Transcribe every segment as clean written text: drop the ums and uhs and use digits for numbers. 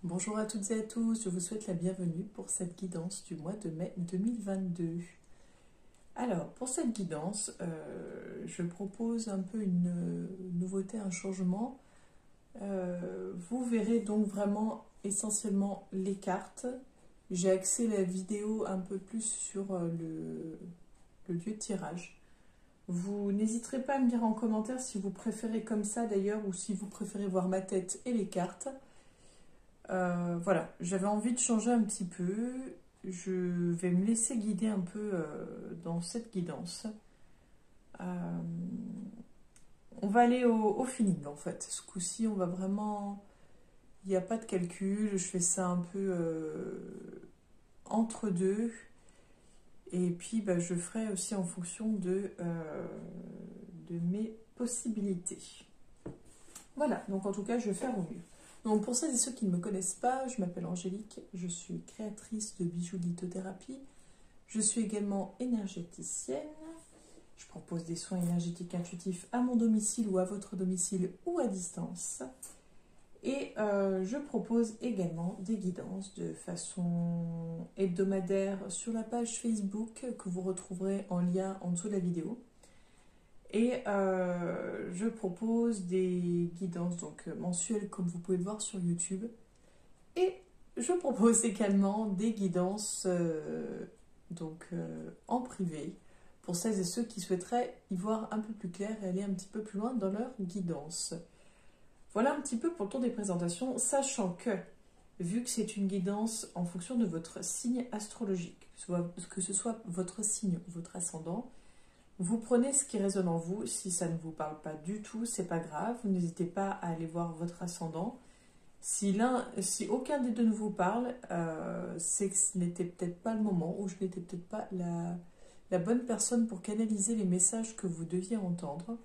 Bonjour à toutes et à tous, je vous souhaite la bienvenue pour cette guidance du mois de mai 2022. Alors, pour cette guidance, je propose un peu une nouveauté, un changement. Vous verrez donc vraiment essentiellement les cartes. J'ai axé la vidéo un peu plus sur le lieu de tirage. Vous n'hésiterez pas à me dire en commentaire si vous préférez comme ça d'ailleurs ou si vous préférez voir ma tête et les cartes. Voilà, j'avais envie de changer un petit peu. Je vais me laisser guider un peu dans cette guidance. On va aller au feeling en fait. Ce coup-ci, on va vraiment... Il n'y a pas de calcul, je fais ça un peu entre deux. Et puis, je ferai aussi en fonction de mes possibilités. Voilà, donc en tout cas, je vais faire au mieux. Donc pour celles et ceux qui ne me connaissent pas, je m'appelle Angélique, je suis créatrice de bijoux lithothérapie. Je suis également énergéticienne. Je propose des soins énergétiques intuitifs à mon domicile ou à votre domicile ou à distance. Et je propose également des guidances de façon hebdomadaire sur la page Facebook que vous retrouverez en lien en dessous de la vidéo. Et je propose des guidances donc mensuelles comme vous pouvez le voir sur YouTube. Et je propose également des guidances en privé pour celles et ceux qui souhaiteraient y voir un peu plus clair et aller un petit peu plus loin dans leur guidance. Voilà un petit peu pour le tour des présentations, sachant que, vu que c'est une guidance en fonction de votre signe astrologique, que ce soit votre signe ou votre ascendant, vous prenez ce qui résonne en vous. Si ça ne vous parle pas du tout, c'est pas grave. Vous n'hésitez pas à aller voir votre ascendant. Si aucun des deux ne vous parle, c'est que ce n'était peut-être pas le moment ou je n'étais peut-être pas la bonne personne pour canaliser les messages que vous deviez entendre.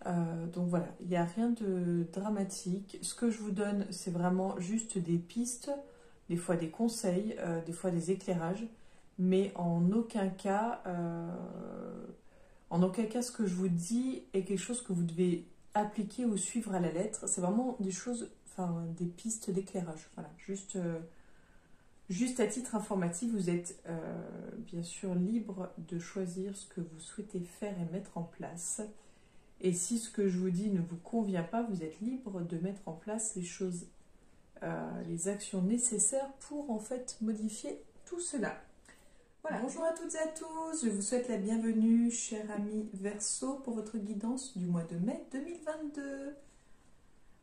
Donc voilà, il n'y a rien de dramatique. Ce que je vous donne, c'est vraiment juste des pistes, des fois des conseils, des fois des éclairages. Mais en aucun cas, ce que je vous dis est quelque chose que vous devez appliquer ou suivre à la lettre. C'est vraiment des choses, enfin des pistes d'éclairage. Voilà, juste à titre informatif, vous êtes bien sûr libre de choisir ce que vous souhaitez faire et mettre en place. Et si ce que je vous dis ne vous convient pas, vous êtes libre de mettre en place les choses, les actions nécessaires pour en fait modifier tout cela. Voilà. Bonjour à toutes et à tous, je vous souhaite la bienvenue, chers amis Verseau, pour votre guidance du mois de mai 2022.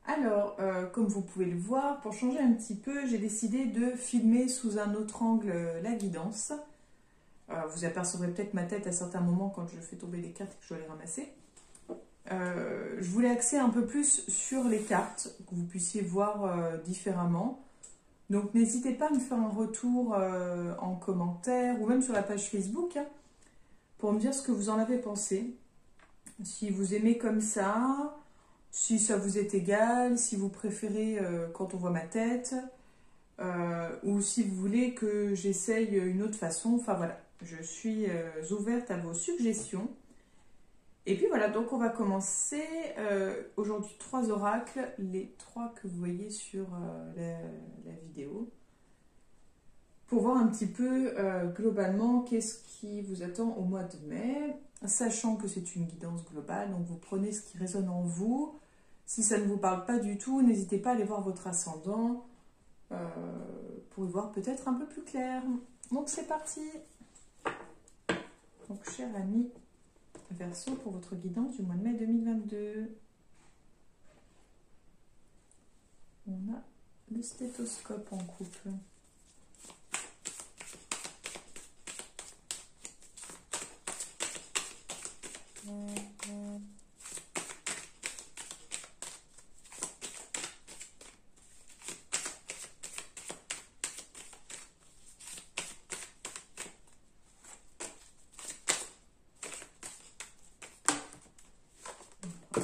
Alors, comme vous pouvez le voir, pour changer un petit peu, j'ai décidé de filmer sous un autre angle la guidance. Vous apercevrez peut-être ma tête à certains moments quand je fais tomber les cartes et que je dois les ramasser. Je voulais axer un peu plus sur les cartes, que vous puissiez voir différemment. Donc n'hésitez pas à me faire un retour en commentaire ou même sur la page Facebook pour me dire ce que vous en avez pensé. Si vous aimez comme ça, si ça vous est égal, si vous préférez quand on voit ma tête, ou si vous voulez que j'essaye une autre façon. Enfin voilà, je suis ouverte à vos suggestions. Et puis voilà, donc on va commencer aujourd'hui 3 oracles, les 3 que vous voyez sur la vidéo, pour voir un petit peu globalement qu'est-ce qui vous attend au mois de mai, sachant que c'est une guidance globale, donc vous prenez ce qui résonne en vous. Si ça ne vous parle pas du tout, n'hésitez pas à aller voir votre ascendant pour y voir peut-être un peu plus clair. Donc c'est parti. Donc cher ami Verseau, pour votre guidance du mois de mai 2022. On a le stéthoscope en couple.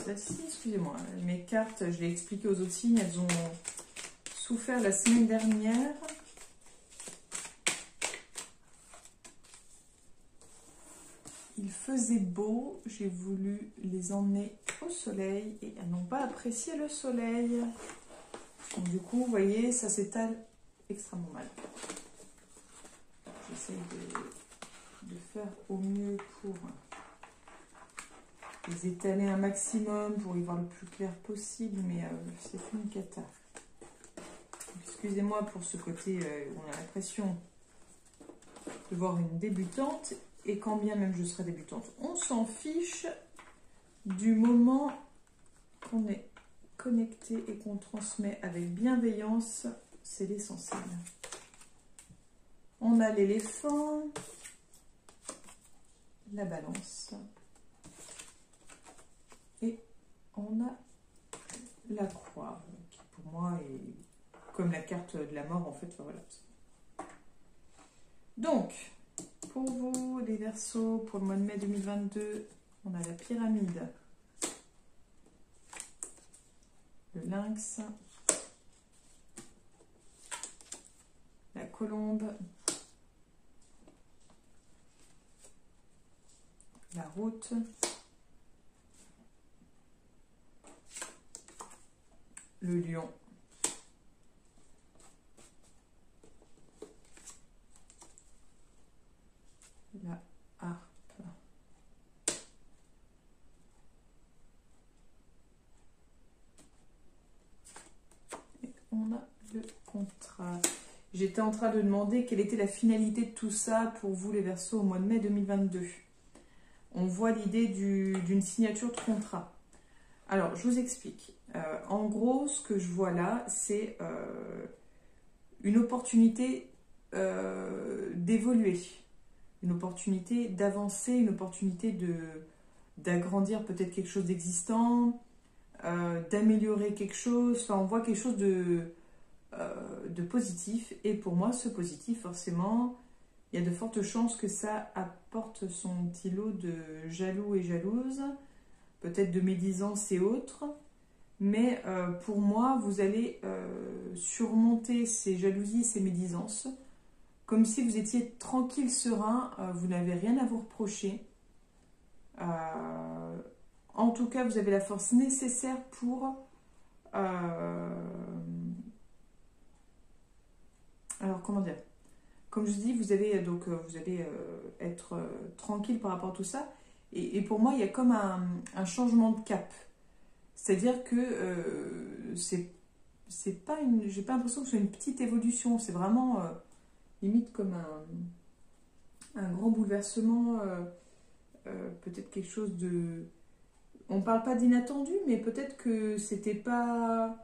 Celle-ci, excusez-moi, mes cartes, je l'ai expliqué aux autres signes, elles ont souffert la semaine dernière. Il faisait beau, j'ai voulu les emmener au soleil et elles n'ont pas apprécié le soleil. Donc, du coup, vous voyez, ça s'étale extrêmement mal. J'essaye de faire au mieux pour les étaler un maximum, pour y voir le plus clair possible, mais c'est une cata. Excusez-moi pour ce côté où on a l'impression de voir une débutante, et quand bien même je serai débutante, on s'en fiche du moment qu'on est connecté et qu'on transmet avec bienveillance, c'est l'essentiel. On a l'éléphant, la balance, et on a la croix, qui pour moi est comme la carte de la mort en fait. Voilà. Donc, pour vous, les Verseaux, pour le mois de mai 2022, on a la pyramide, le lynx, la colombe, la route, le lion, la harpe, et on a le contrat. J'étais en train de demander quelle était la finalité de tout ça pour vous les Verseaux au mois de mai 2022. On voit l'idée d'une signature de contrat. Alors, je vous explique. En gros, ce que je vois là, c'est une opportunité d'évoluer, une opportunité d'avancer, une opportunité d'agrandir peut-être quelque chose d'existant, d'améliorer quelque chose. Enfin, on voit quelque chose de positif. Et pour moi, ce positif, forcément, il y a de fortes chances que ça apporte son petit lot de jaloux et jalouses, peut-être de médisance et autres. Mais pour moi, vous allez surmonter ces jalousies, ces médisances, comme si vous étiez tranquille, serein, vous n'avez rien à vous reprocher. En tout cas, vous avez la force nécessaire pour... alors, comment dire? Comme je dis, vous allez être tranquille par rapport à tout ça. Et pour moi, il y a comme un changement de cap. C'est-à-dire que c'est pas une... J'ai pas l'impression que ce soit une petite évolution. C'est vraiment limite comme un grand bouleversement. Peut-être quelque chose de... On parle pas d'inattendu, mais peut-être que c'était pas...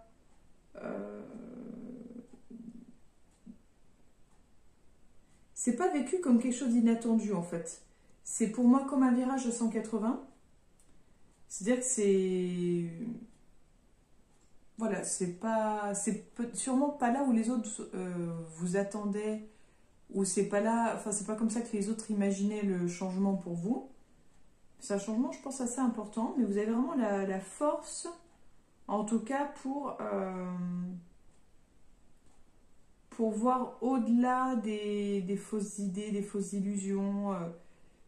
c'est pas vécu comme quelque chose d'inattendu en fait. C'est pour moi comme un virage de 180. C'est-à-dire que c'est... Voilà, c'est sûrement pas là où les autres vous attendaient, ou c'est pas là, enfin c'est pas comme ça que les autres imaginaient le changement pour vous. C'est un changement, je pense, assez important, mais vous avez vraiment la force, en tout cas pour voir au-delà des fausses idées, des fausses illusions.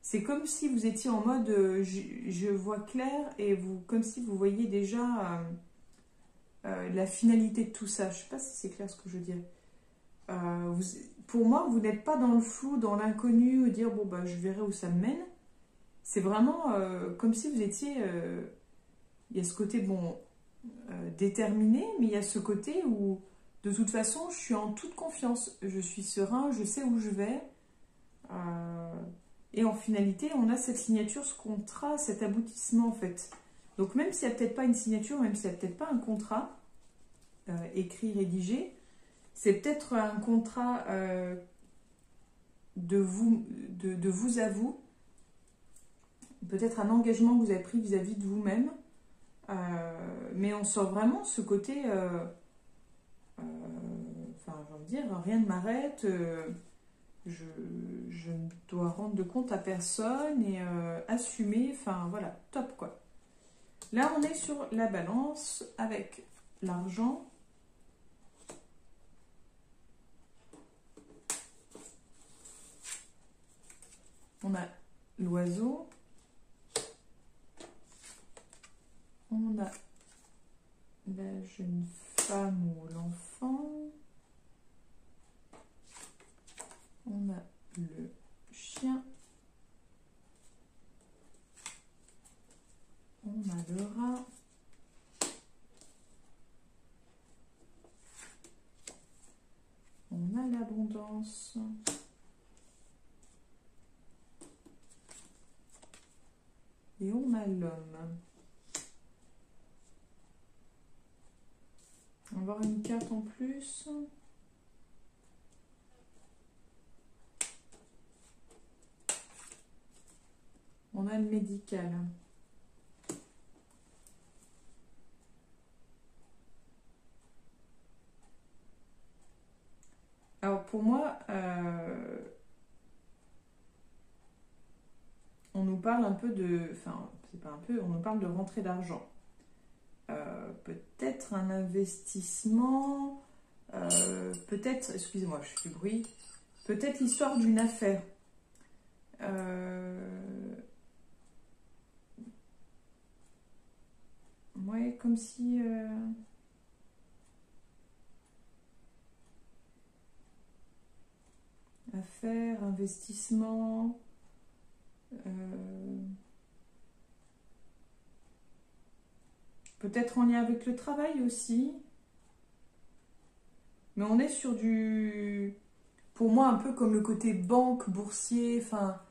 C'est comme si vous étiez en mode je vois clair, et comme si vous voyez déjà la finalité de tout ça. Je ne sais pas si c'est clair ce que je veux dire. Pour moi, vous n'êtes pas dans le flou, dans l'inconnu, dire bon bah je verrai où ça me mène. C'est vraiment comme si vous étiez... il y a ce côté bon déterminé, mais il y a ce côté où de toute façon je suis en toute confiance, je suis serein, je sais où je vais. Et en finalité, on a cette signature, ce contrat, cet aboutissement en fait. Donc même s'il n'y a peut-être pas une signature, même s'il n'y a peut-être pas un contrat écrit, rédigé, c'est peut-être un contrat de vous à vous, peut-être un engagement que vous avez pris vis-à-vis de vous-même, mais on sent vraiment ce côté, enfin j'ai envie de dire, rien ne m'arrête, je ne dois rendre de compte à personne et assumer, enfin voilà, top quoi. Là on est sur la balance avec l'argent. On a l'oiseau. On a la jeune femme ou l'enfant. On a le chien. On a le rat. On a l'abondance. Et on a l'homme. On va avoir une carte en plus. On a le médical. Alors pour moi, on nous parle un peu de... Enfin, c'est pas un peu, on nous parle de rentrée d'argent. Peut-être un investissement, peut-être, excusez-moi, je fais du bruit, peut-être l'histoire d'une affaire. Ouais, comme si... affaire, investissement... peut-être en lien avec le travail aussi. Mais on est sur du... Pour moi, un peu comme le côté banque, boursier, enfin...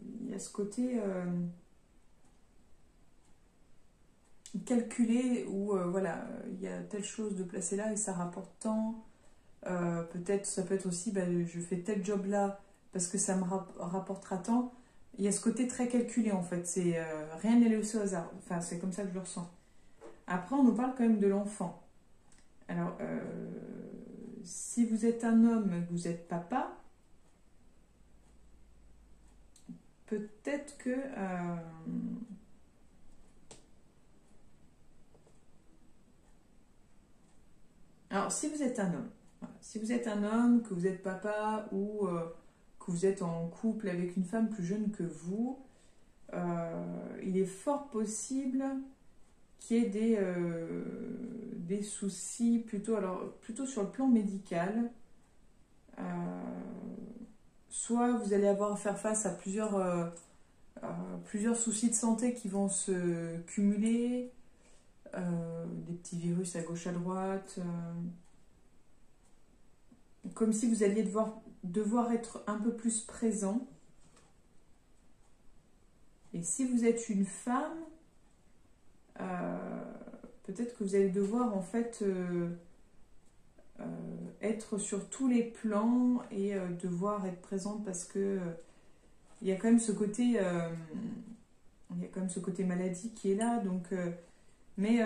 il y a ce côté... calculé où, voilà, il y a telle chose de placer là et ça rapporte tant. Peut-être, ça peut être aussi, je fais tel job là parce que ça me rapportera tant. Il y a ce côté très calculé en fait, c'est rien n'est laissé au hasard, enfin c'est comme ça que je le ressens. Après on nous parle quand même de l'enfant. Alors si vous êtes un homme, vous êtes papa, peut-être que alors si vous êtes un homme, voilà, si vous êtes un homme, que vous êtes papa ou que vous êtes en couple avec une femme plus jeune que vous, il est fort possible qu'il y ait des soucis plutôt sur le plan médical. Soit vous allez avoir à faire face à plusieurs soucis de santé qui vont se cumuler, des petits virus à gauche à droite, comme si vous alliez devoir être un peu plus présent. Et si vous êtes une femme, peut-être que vous allez devoir en fait être sur tous les plans et devoir être présente parce que il y a quand même ce côté maladie qui est là, donc mais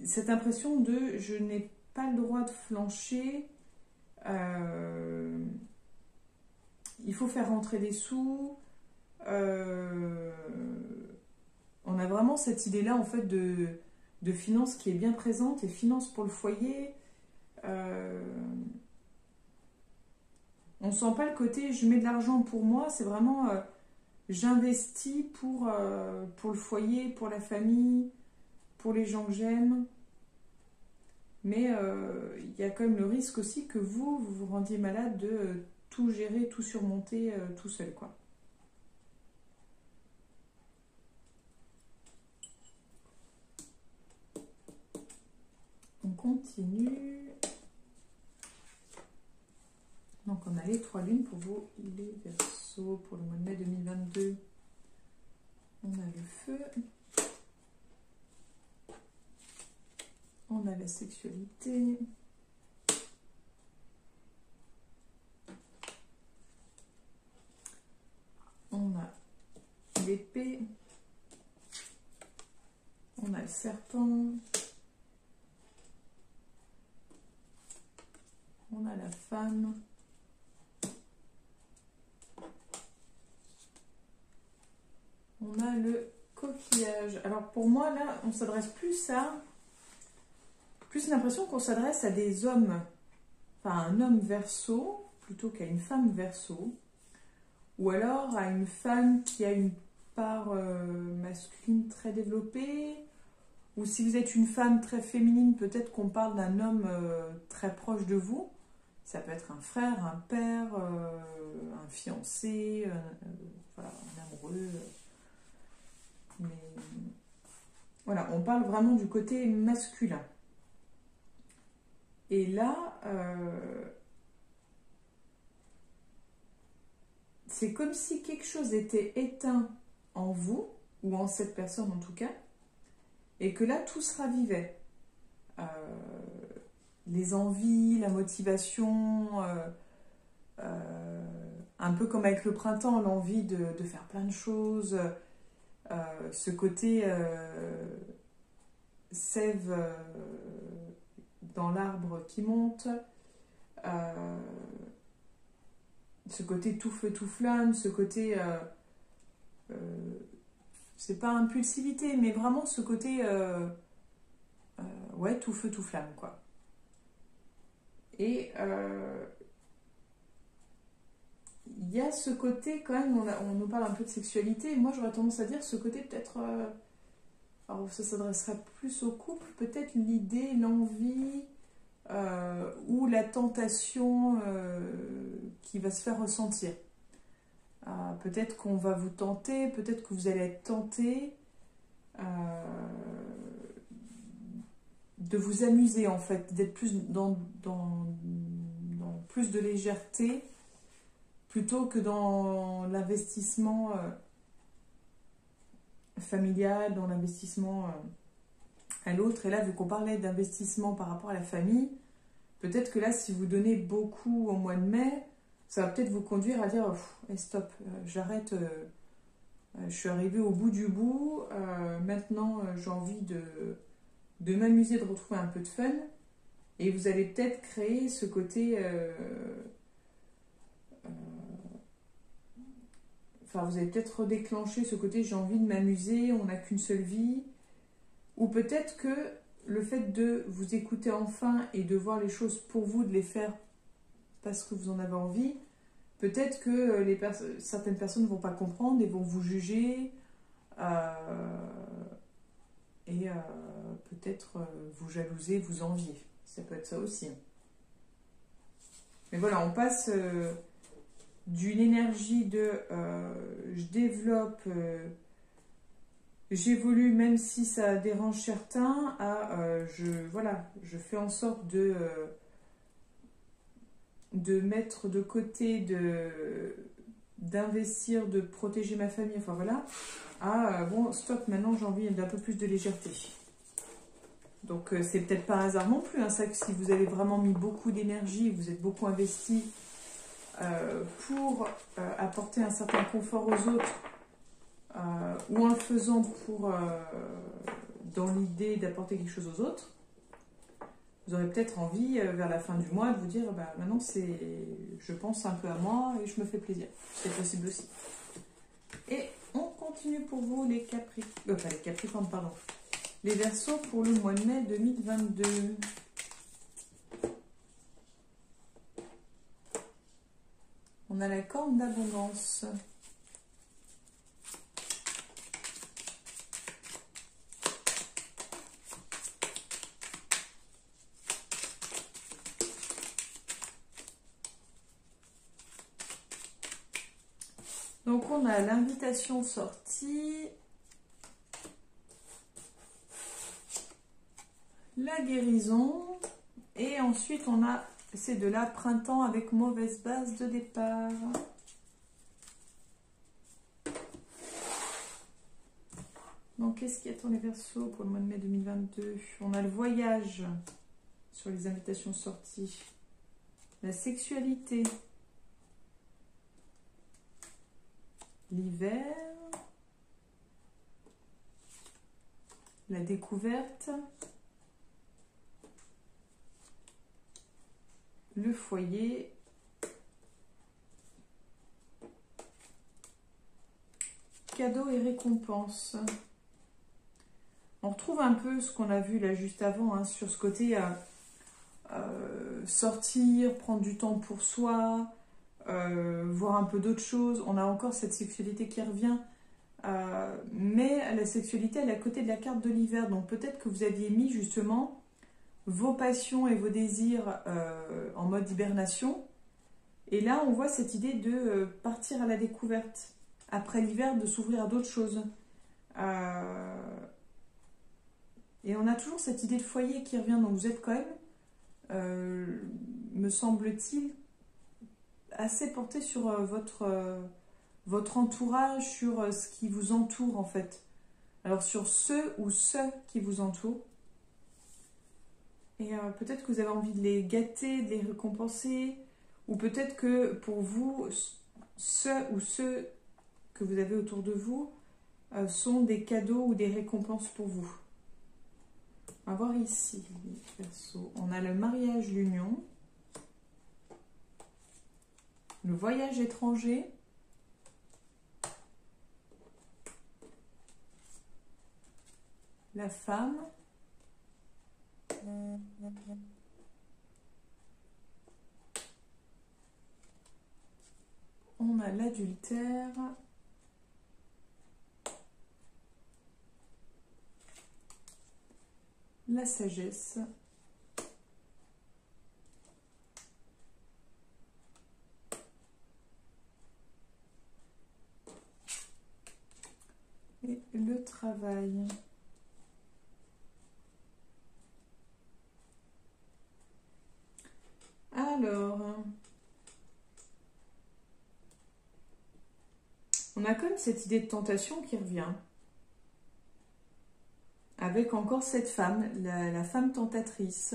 cette impression de je n'ai pas le droit de flancher, il faut faire rentrer des sous, on a vraiment cette idée là en fait de finance qui est bien présente, et finance pour le foyer. On sent pas le côté je mets de l'argent pour moi, c'est vraiment j'investis pour le foyer, pour la famille, pour les gens que j'aime. Mais il y a quand même le risque aussi que vous rendiez malade de tout gérer, tout surmonter tout seul, quoi. On continue. Donc on a les 3 lunes pour vous, les Verseaux, pour le mois de mai 2022. On a le feu. On a la sexualité. On a l'épée. On a le serpent. On a la femme. On a le coquillage. Alors pour moi là, on s'adresse plus l'impression qu'on s'adresse à des hommes, enfin un homme Verseau plutôt qu'à une femme Verseau, ou alors à une femme qui a une part masculine très développée, ou si vous êtes une femme très féminine, peut-être qu'on parle d'un homme très proche de vous. Ça peut être un frère, un père, un fiancé, voilà, un amoureux. Mais voilà, on parle vraiment du côté masculin. Et là, c'est comme si quelque chose était éteint en vous, ou en cette personne en tout cas, et que là, tout se ravivait. Les envies, la motivation, un peu comme avec le printemps, l'envie de faire plein de choses, ce côté sève dans l'arbre qui monte, ce côté tout feu tout flamme, ce côté c'est pas impulsivité, mais vraiment ce côté ouais, tout feu tout flamme quoi. Et il y a ce côté quand même, on nous parle un peu de sexualité, moi j'aurais tendance à dire ce côté peut-être, alors ça s'adresserait plus au couple, peut-être l'idée, l'envie ou la tentation qui va se faire ressentir. Peut-être qu'on va vous tenter, peut-être que vous allez être tenté de vous amuser en fait, d'être plus dans plus de légèreté plutôt que dans l'investissement familial, dans l'investissement à l'autre. Et là, vu qu'on parlait d'investissement par rapport à la famille, peut-être que là, si vous donnez beaucoup au mois de mai, ça va peut-être vous conduire à dire hey, stop, j'arrête, je suis arrivée au bout du bout, maintenant j'ai envie de m'amuser, de retrouver un peu de fun. Et vous allez peut-être créer ce côté... enfin, vous allez peut-être redéclencher ce côté j'ai envie de m'amuser, on n'a qu'une seule vie. Ou peut-être que le fait de vous écouter enfin et de voir les choses pour vous, de les faire parce que vous en avez envie, peut-être que certaines personnes ne vont pas comprendre et vont vous juger et peut-être vous jalouser, vous envier. Ça peut être ça aussi. Mais voilà, on passe d'une énergie de je développe, j'évolue même si ça dérange certains, à je fais en sorte de mettre de côté, d'investir, de protéger ma famille, enfin voilà, bon stop, maintenant j'ai envie d'un peu plus de légèreté. Donc c'est peut-être pas un hasard non plus, hein, ça, que si vous avez vraiment mis beaucoup d'énergie, vous êtes beaucoup investi pour apporter un certain confort aux autres, ou en le faisant dans l'idée d'apporter quelque chose aux autres, vous aurez peut-être envie vers la fin du mois de vous dire maintenant je pense un peu à moi et je me fais plaisir. C'est possible aussi. Et on continue pour vous les Capricornes, pardon. Les Verseaux pour le mois de mai 2022. On a la corne d'abondance. Donc on a l'invitation sortie, la guérison, et ensuite on a ces deux-là, printemps avec mauvaise base de départ. Donc qu'est-ce qui attend les Verseaux pour le mois de mai 2022? On a le voyage sur les invitations sorties, la sexualité, l'hiver, la découverte, le foyer, cadeaux et récompenses. On retrouve un peu ce qu'on a vu là juste avant, hein, sur ce côté sortir, prendre du temps pour soi, voir un peu d'autres choses. On a encore cette sexualité qui revient, Mais la sexualité, elle est à côté de la carte de l'hiver. Donc peut-être que vous aviez mis justement vos passions et vos désirs en mode hibernation. Et là, on voit cette idée de partir à la découverte. Après l'hiver, de s'ouvrir à d'autres choses. Et on a toujours cette idée de foyer qui revient. Donc vous êtes quand même, me semble-t-il, assez porté sur votre entourage, sur ce qui vous entoure en fait. Alors sur ceux ou ceux qui vous entourent. Et peut-être que vous avez envie de les gâter, de les récompenser. Ou peut-être que pour vous, ceux ou ceux que vous avez autour de vous sont des cadeaux ou des récompenses pour vous. On va voir ici, les Verseaux. On a le mariage, l'union. Le voyage étranger. La femme. On a l'adultère. La sagesse. Et le travail. Alors, on a comme cette idée de tentation qui revient. Avec encore cette femme, la femme tentatrice,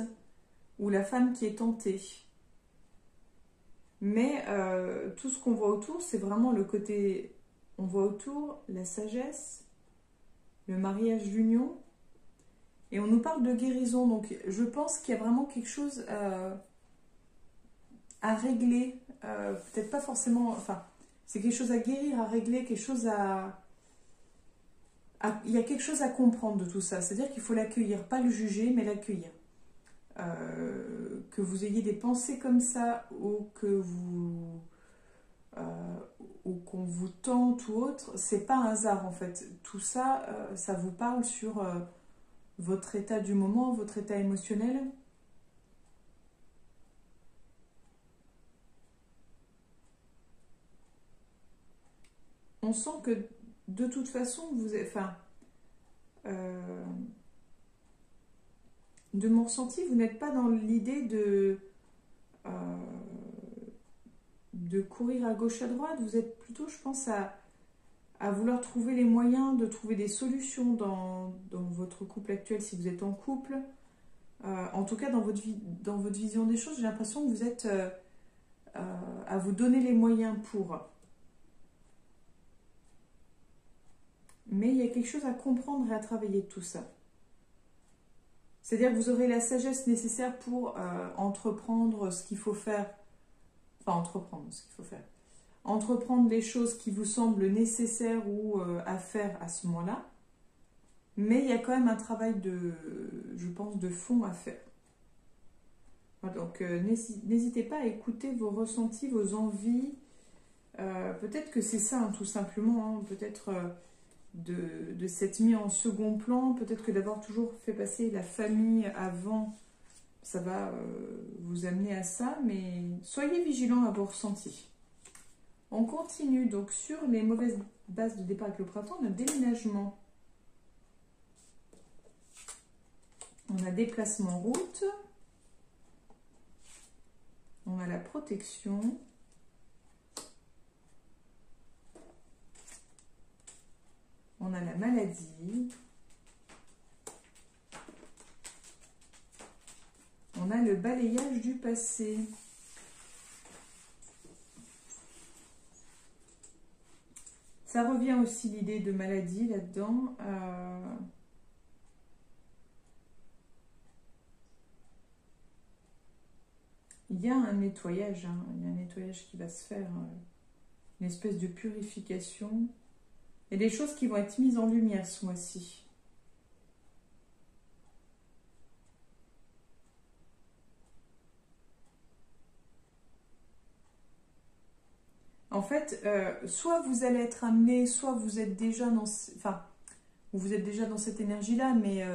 ou la femme qui est tentée. Mais tout ce qu'on voit autour, c'est vraiment le côté... On voit autour la sagesse, le mariage, l'union, et on nous parle de guérison. Donc je pense qu'il y a vraiment quelque chose à régler, peut-être pas forcément... Enfin, c'est quelque chose à guérir, à régler, quelque chose il y a quelque chose à comprendre de tout ça. C'est-à-dire qu'il faut l'accueillir, pas le juger, mais l'accueillir. Que vous ayez des pensées comme ça, ou que vous... ou qu'on vous tente ou autre, c'est pas un hasard en fait. Tout ça, ça vous parle sur votre état du moment, votre état émotionnel. On sent que de toute façon, vous êtes, enfin, de mon ressenti, vous n'êtes pas dans l'idée de courir à gauche à droite. Vous êtes plutôt, je pense, à vouloir trouver les moyens de trouver des solutions dans votre couple actuel, si vous êtes en couple. En tout cas, dans votre vision des choses, j'ai l'impression que vous êtes à vous donner les moyens pour. Mais il y a quelque chose à comprendre et à travailler de tout ça. C'est-à-dire que vous aurez la sagesse nécessaire pour entreprendre ce qu'il faut faire. Enfin, entreprendre ce qu'il faut faire. Entreprendre les choses qui vous semblent nécessaires ou à faire à ce moment-là. Mais il y a quand même un travail je pense, de fond à faire. Voilà, donc, n'hésitez pas à écouter vos ressentis, vos envies. Peut-être que c'est ça, hein, tout simplement. Hein, peut-être de s'être mis en second plan. Peut-être que d'avoir toujours fait passer la famille avant, ça va vous amener à ça. Mais soyez vigilants à vos ressentis. On continue donc sur les mauvaises bases de départ avec le printemps. On a déménagement. On a déplacement route. On a la protection. On a la maladie. On a le balayage du passé. Ça revient aussi l'idée de maladie là-dedans. Il y a un nettoyage, hein. Il y a un nettoyage qui va se faire, une espèce de purification. Il y a des choses qui vont être mises en lumière ce mois-ci. En fait, soit vous allez être amené, soit vous êtes déjà dans... Enfin, vous êtes déjà dans cette énergie-là, mais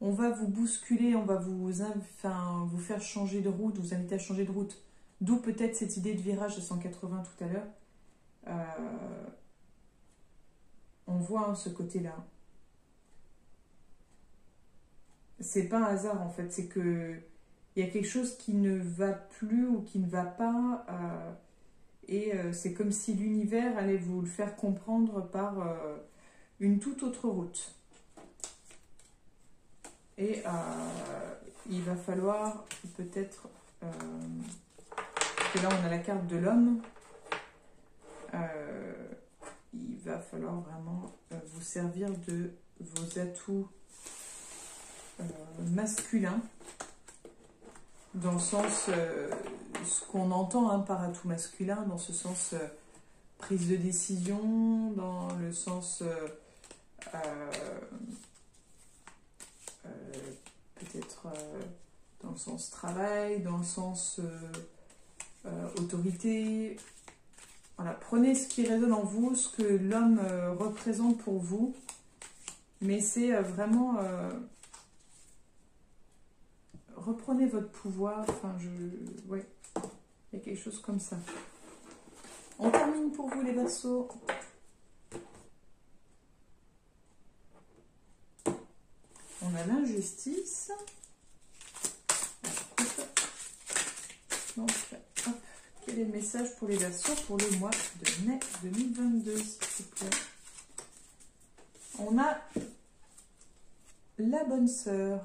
on va vous bousculer, on va vous faire changer de route, vous inviter à changer de route. D'où peut-être cette idée de virage à 180 tout à l'heure. On voit ce côté-là. C'est pas un hasard en fait, c'est que il y a quelque chose qui ne va plus ou qui ne va pas, et c'est comme si l'univers allait vous le faire comprendre par une toute autre route. Et il va falloir peut-être, parce que là on a la carte de l'homme, il va falloir vraiment vous servir de vos atouts masculins, dans le sens, ce qu'on entend hein, par atout masculin, dans ce sens prise de décision, dans le sens peut-être dans le sens travail, dans le sens autorité. Voilà, prenez ce qui résonne en vous, ce que l'homme représente pour vous, mais c'est vraiment... reprenez votre pouvoir, enfin ouais, il y a quelque chose comme ça. On termine pour vous les Verseaux. On a l'injustice. Donc, hop, quel est le message pour les Verseaux pour le mois de mai 2022, s'il vous plaît? On a la bonne sœur.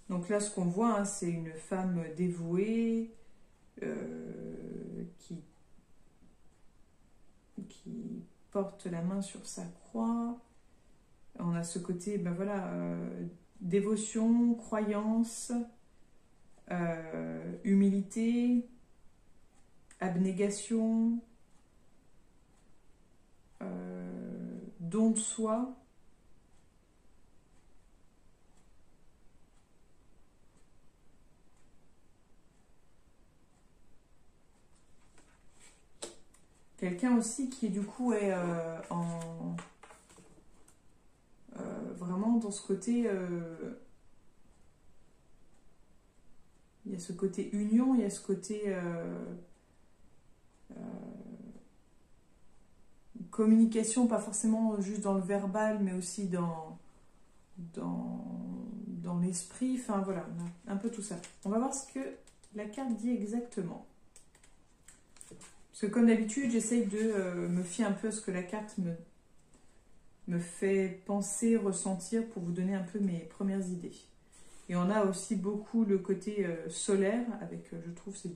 Donc là, ce qu'on voit, hein, c'est une femme dévouée qui porte la main sur sa croix. On a ce côté, ben voilà, dévotion, croyance, humilité, abnégation, don de soi. Quelqu'un aussi qui du coup est vraiment dans ce côté, il y a ce côté union, il y a ce côté communication, pas forcément juste dans le verbal, mais aussi dans l'esprit, enfin voilà, un peu tout ça. On va voir ce que la carte dit exactement. Parce que comme d'habitude, j'essaye de me fier un peu à ce que la carte me fait penser, ressentir, pour vous donner un peu mes premières idées. Et on a aussi beaucoup le côté solaire, avec, je trouve, ces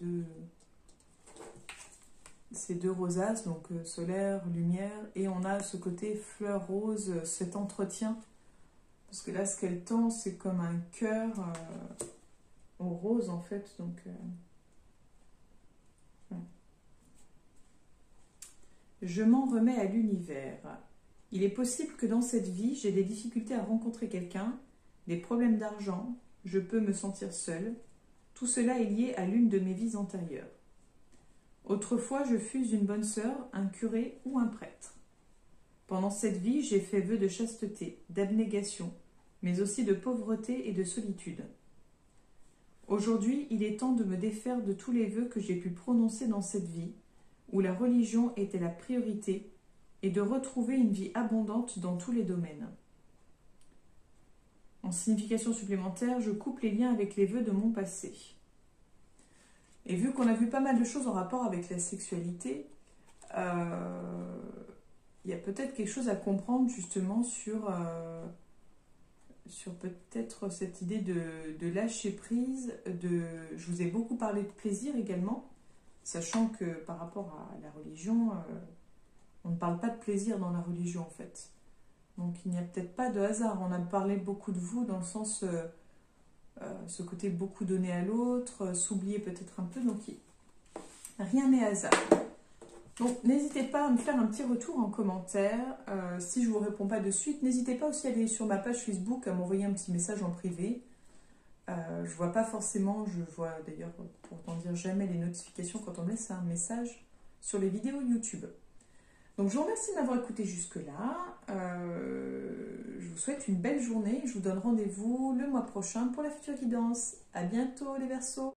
deux rosaces, donc solaire, lumière, et on a ce côté fleur rose, cet entretien, parce que là, ce qu'elle tend, c'est comme un cœur au rose, en fait, donc... Je m'en remets à l'univers. Il est possible que dans cette vie, j'ai des difficultés à rencontrer quelqu'un, des problèmes d'argent, je peux me sentir seule. Tout cela est lié à l'une de mes vies antérieures. Autrefois, je fus une bonne sœur, un curé ou un prêtre. Pendant cette vie, j'ai fait vœu de chasteté, d'abnégation, mais aussi de pauvreté et de solitude. Aujourd'hui, il est temps de me défaire de tous les vœux que j'ai pu prononcer dans cette vie, où la religion était la priorité, et de retrouver une vie abondante dans tous les domaines. En signification supplémentaire, je coupe les liens avec les vœux de mon passé. Et vu qu'on a vu pas mal de choses en rapport avec la sexualité, il y a peut-être quelque chose à comprendre justement sur peut-être cette idée de lâcher prise, je vous ai beaucoup parlé de plaisir également, sachant que par rapport à la religion, on ne parle pas de plaisir dans la religion en fait. Donc il n'y a peut-être pas de hasard. On a parlé beaucoup de vous dans le sens, ce côté beaucoup donné à l'autre, s'oublier peut-être un peu, donc rien n'est hasard. Donc n'hésitez pas à me faire un petit retour en commentaire. Si je ne vous réponds pas de suite, n'hésitez pas aussi à aller sur ma page Facebook, à m'envoyer un petit message en privé. Je vois pas forcément, je vois d'ailleurs, pour t'en dire, jamais les notifications quand on me laisse un message sur les vidéos YouTube. Donc je vous remercie de m'avoir écouté jusque-là. Je vous souhaite une belle journée. Je vous donne rendez-vous le mois prochain pour la future guidance. À bientôt les Verseaux.